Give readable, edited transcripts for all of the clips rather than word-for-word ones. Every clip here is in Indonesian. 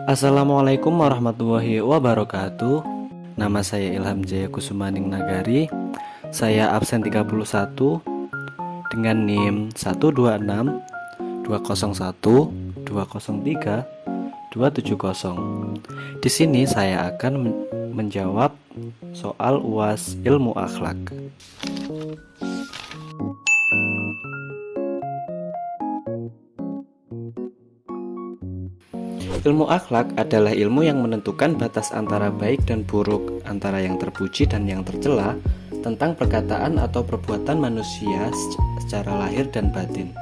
Assalamualaikum warahmatullahi wabarakatuh. Nama saya Ilham Jaya Kusumaning Nagari. Saya absen 31 dengan NIM 126 201 203 270. Di sini saya akan menjawab soal UAS Ilmu Akhlak. Ilmu akhlak adalah ilmu yang menentukan batas antara baik dan buruk, antara yang terpuji dan yang tercela, tentang perkataan atau perbuatan manusia secara lahir dan batin.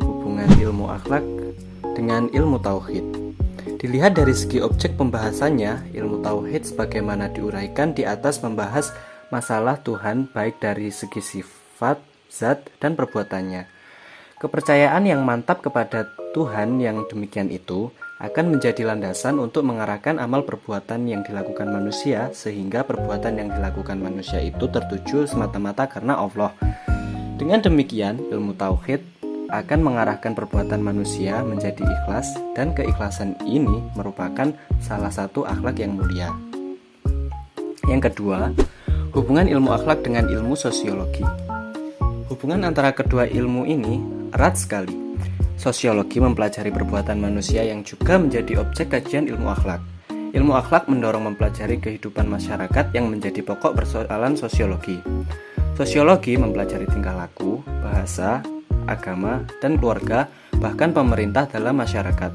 Hubungan ilmu akhlak dengan ilmu tauhid. Dilihat dari segi objek pembahasannya, ilmu tauhid sebagaimana diuraikan di atas membahas masalah Tuhan baik dari segi sifat, zat, dan perbuatannya. Kepercayaan yang mantap kepada Tuhan yang demikian itu akan menjadi landasan untuk mengarahkan amal perbuatan yang dilakukan manusia, sehingga perbuatan yang dilakukan manusia itu tertuju semata-mata karena Allah. Dengan demikian, ilmu tauhid akan mengarahkan perbuatan manusia menjadi ikhlas, dan keikhlasan ini merupakan salah satu akhlak yang mulia. Yang kedua, hubungan ilmu akhlak dengan ilmu sosiologi. Hubungan antara kedua ilmu ini erat sekali. Sosiologi mempelajari perbuatan manusia yang juga menjadi objek kajian ilmu akhlak. Ilmu akhlak mendorong mempelajari kehidupan masyarakat yang menjadi pokok persoalan sosiologi. Sosiologi mempelajari tingkah laku, bahasa, agama, dan keluarga, bahkan pemerintah dalam masyarakat.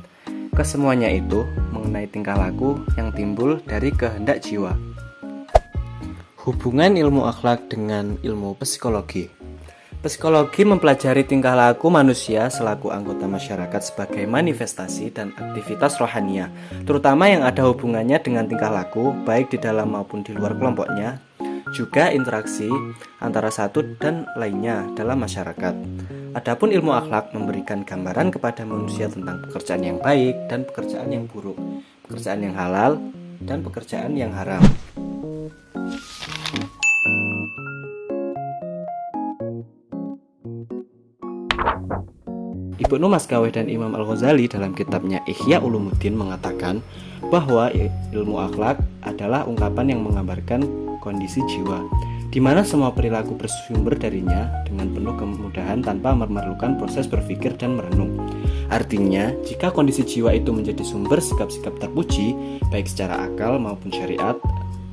Kesemuanya itu mengenai tingkah laku yang timbul dari kehendak jiwa. Hubungan ilmu akhlak dengan ilmu psikologi. Psikologi mempelajari tingkah laku manusia selaku anggota masyarakat sebagai manifestasi dan aktivitas rohania, terutama yang ada hubungannya dengan tingkah laku baik di dalam maupun di luar kelompoknya, juga interaksi antara satu dan lainnya dalam masyarakat. Adapun ilmu akhlak memberikan gambaran kepada manusia tentang pekerjaan yang baik dan pekerjaan yang buruk, pekerjaan yang halal dan pekerjaan yang haram. Ibnu Maskawih dan Imam Al-Ghazali dalam kitabnya Ihya Ulumuddin mengatakan bahwa ilmu akhlak adalah ungkapan yang menggambarkan kondisi jiwa, di mana semua perilaku bersumber darinya dengan penuh kemudahan tanpa memerlukan proses berpikir dan merenung. Artinya, jika kondisi jiwa itu menjadi sumber sikap-sikap terpuji, baik secara akal maupun syariat,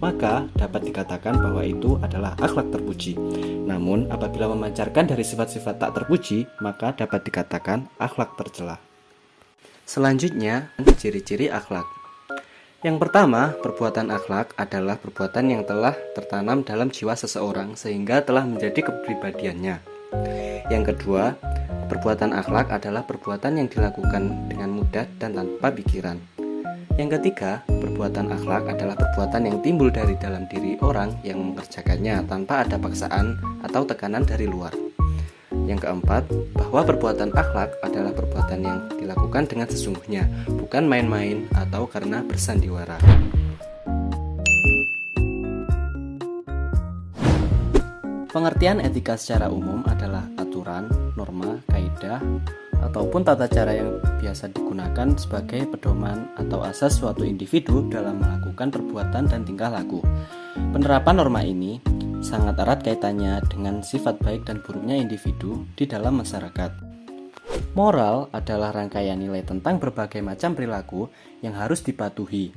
maka dapat dikatakan bahwa itu adalah akhlak terpuji. Namun, apabila memancarkan dari sifat-sifat tak terpuji, maka dapat dikatakan akhlak tercela. Selanjutnya, ciri-ciri akhlak. Yang pertama, perbuatan akhlak adalah perbuatan yang telah tertanam dalam jiwa seseorang sehingga telah menjadi kepribadiannya. Yang kedua, perbuatan akhlak adalah perbuatan yang dilakukan dengan mudah dan tanpa pikiran. Yang ketiga, perbuatan akhlak adalah perbuatan yang timbul dari dalam diri orang yang mengerjakannya tanpa ada paksaan atau tekanan dari luar. Yang keempat, bahwa perbuatan akhlak adalah perbuatan yang dilakukan dengan sesungguhnya, bukan main-main atau karena bersandiwara. Pengertian etika secara umum adalah aturan, norma, kaidah, ataupun tata cara yang biasa digunakan sebagai pedoman atau asas suatu individu dalam melakukan perbuatan dan tingkah laku. Penerapan norma ini sangat erat kaitannya dengan sifat baik dan buruknya individu di dalam masyarakat. Moral adalah rangkaian nilai tentang berbagai macam perilaku yang harus dipatuhi.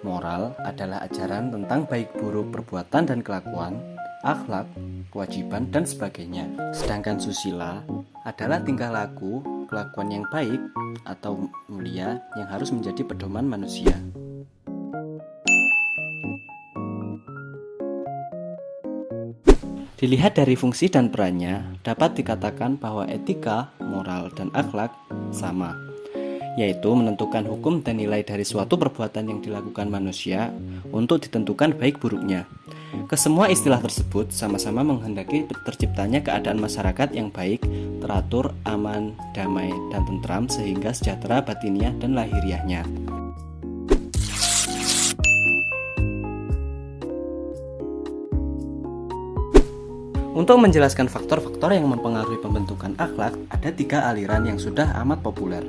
Moral adalah ajaran tentang baik buruk perbuatan dan kelakuan, akhlak, kewajiban, dan sebagainya. Sedangkan susila adalah tingkah laku, kelakuan yang baik atau mulia yang harus menjadi pedoman manusia. Dilihat dari fungsi dan perannya, dapat dikatakan bahwa etika, moral, dan akhlak sama, yaitu menentukan hukum dan nilai dari suatu perbuatan yang dilakukan manusia untuk ditentukan baik buruknya. Kesemua istilah tersebut sama-sama menghendaki terciptanya keadaan masyarakat yang baik, teratur, aman, damai, dan tentram sehingga sejahtera batiniah dan lahiriahnya. Untuk menjelaskan faktor-faktor yang mempengaruhi pembentukan akhlak, ada 3 aliran yang sudah amat populer.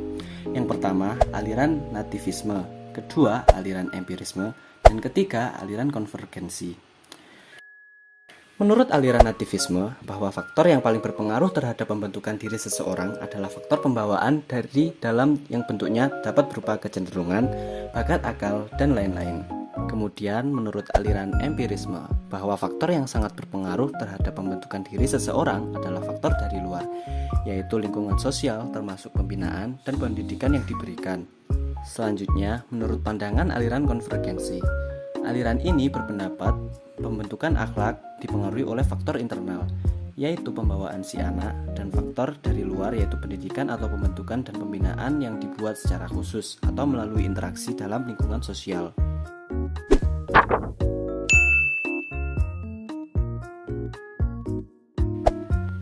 Yang pertama, aliran nativisme, kedua, aliran empirisme, dan ketiga, aliran konvergensi. Menurut aliran nativisme, bahwa faktor yang paling berpengaruh terhadap pembentukan diri seseorang adalah faktor pembawaan dari dalam yang bentuknya dapat berupa kecenderungan, bakat akal, dan lain-lain. Kemudian menurut aliran empirisme, bahwa faktor yang sangat berpengaruh terhadap pembentukan diri seseorang adalah faktor dari luar, yaitu lingkungan sosial termasuk pembinaan dan pendidikan yang diberikan. Selanjutnya, menurut pandangan aliran konvergensi, aliran ini berpendapat pembentukan akhlak dipengaruhi oleh faktor internal, yaitu pembawaan si anak, dan faktor dari luar yaitu pendidikan atau pembentukan dan pembinaan yang dibuat secara khusus atau melalui interaksi dalam lingkungan sosial.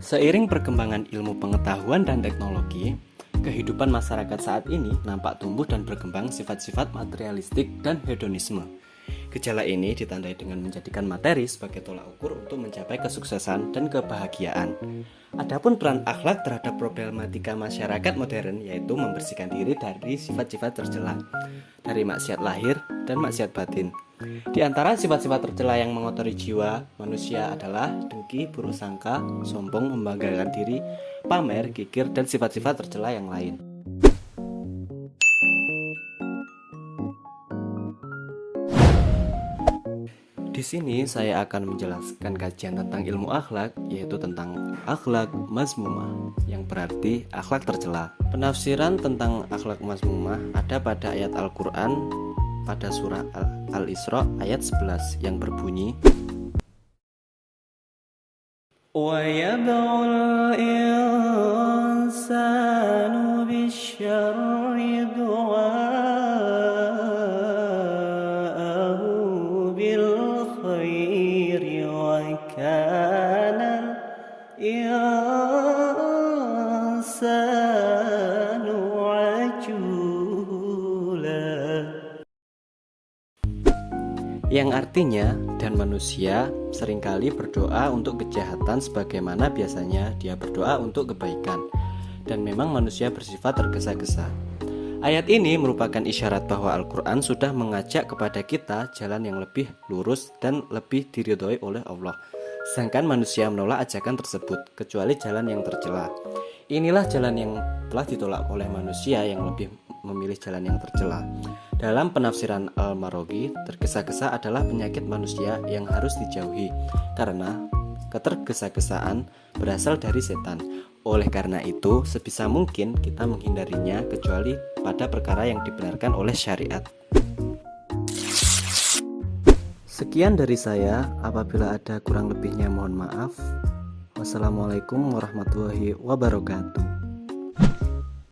Seiring perkembangan ilmu pengetahuan dan teknologi, kehidupan masyarakat saat ini nampak tumbuh dan berkembang sifat-sifat materialistik dan hedonisme. Gejala ini ditandai dengan menjadikan materi sebagai tolak ukur untuk mencapai kesuksesan dan kebahagiaan. Adapun peran akhlak terhadap problematika masyarakat modern yaitu membersihkan diri dari sifat-sifat tercela, dari maksiat lahir dan maksiat batin. Di antara sifat-sifat tercela yang mengotori jiwa manusia adalah dengki, buruk sangka, sombong, membanggakan diri, pamer, kikir, dan sifat-sifat tercela yang lain. Di sini saya akan menjelaskan kajian tentang ilmu akhlak, yaitu tentang akhlak mazmumah, yang berarti akhlak tercela. Penafsiran tentang akhlak mazmumah ada pada ayat Al-Quran pada surah Al-Isra ayat 11 yang berbunyi, وَيَدْعُ الْإِنسَانُ بِالشَّرِّ دُعَاءَهُ بِالْخَيْرِ وَكَانَ الْإِنسَانُ عَجُولًا. Yang artinya, dan manusia seringkali berdoa untuk kejahatan sebagaimana biasanya dia berdoa untuk kebaikan. Dan memang manusia bersifat tergesa-gesa. Ayat ini merupakan isyarat bahwa Al-Quran sudah mengajak kepada kita jalan yang lebih lurus dan lebih diridhoi oleh Allah. Sedangkan manusia menolak ajakan tersebut, kecuali jalan yang tercela. Inilah jalan yang telah ditolak oleh manusia yang lebih memilih jalan yang tercela. Dalam penafsiran Al-Maroghi, tergesa-gesa adalah penyakit manusia yang harus dijauhi, karena ketergesa-gesaan berasal dari setan. Oleh karena itu, sebisa mungkin kita menghindarinya kecuali pada perkara yang dibenarkan oleh syariat. Sekian dari saya, apabila ada kurang lebihnya mohon maaf. Wassalamualaikum warahmatullahi wabarakatuh.